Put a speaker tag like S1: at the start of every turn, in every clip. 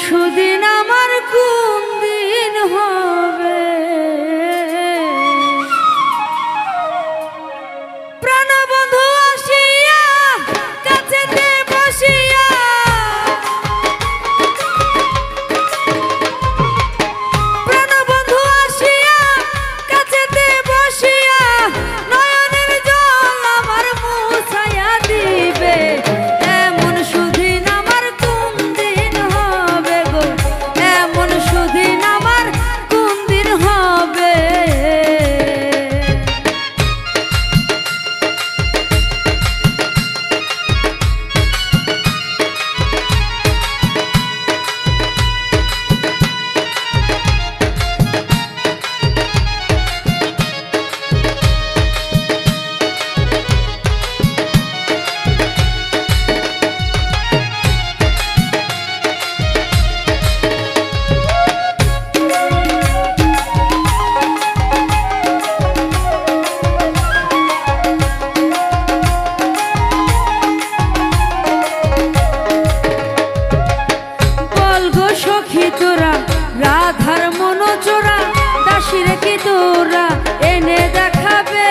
S1: সুদিন আমার কোন দিন হবে প্রাণবন্ধু আসিয়া কাছেতে বসিয়া প্রাণবন্ধু আসিয়া কাছেতে বসিয়া নয়নের জল আমার মুছাইয়া দিবে এমন সুদিন আমার কোন দিন হবে গো এমন সুদিন আমার কোন দিন হবে তোরা রাধার মনোচোরা দাসীর কি তোরা এনে দেখাবে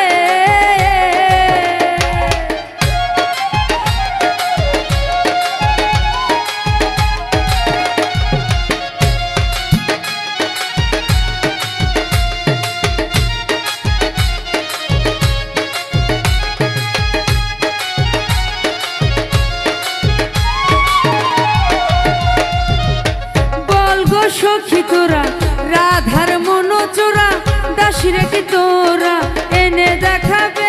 S1: সখী তোরা রাধার মনোচোরা দাসীরে কি তোরা এনে দেখাবে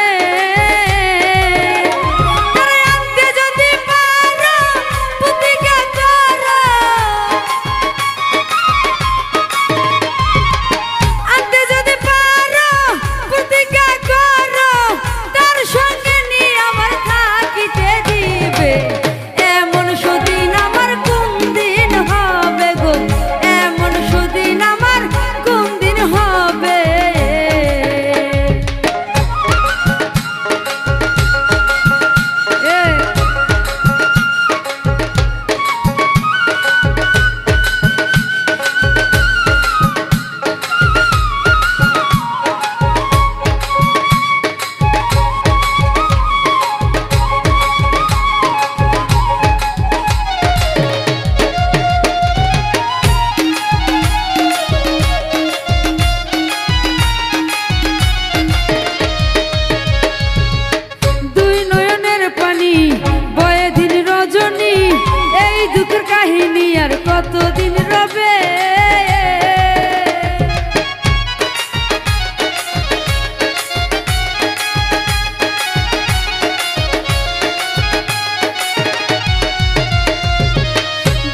S1: কাহিনী আর কতদিন রবে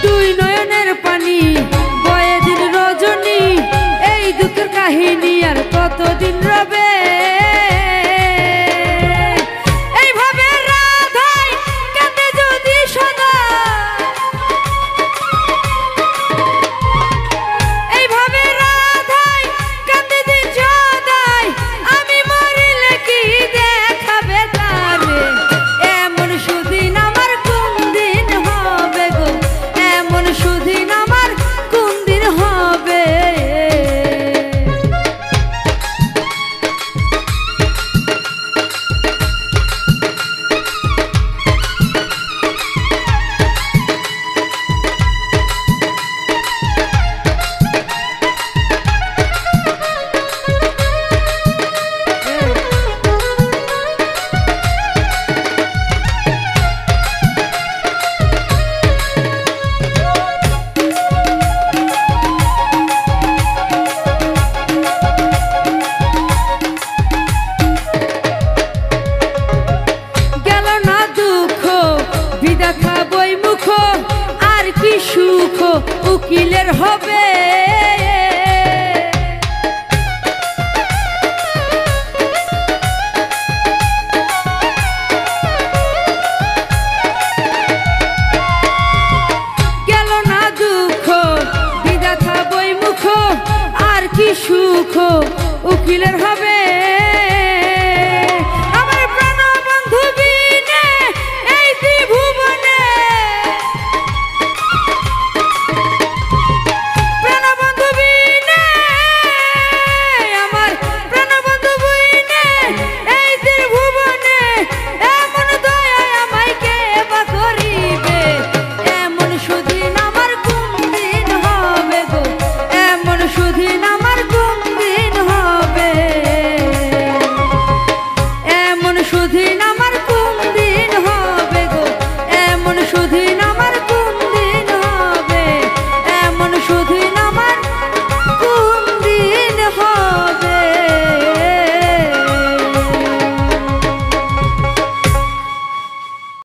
S1: দুই নয়নের পানি বয়ে দিন রজনী এই দুঃখের কাহিনী আর কতদিন রবে আর কি সুখ উকিলের হবে গেল না দুঃখ বিধাতা বই মুখ আর কি সুখ উকিলের হবে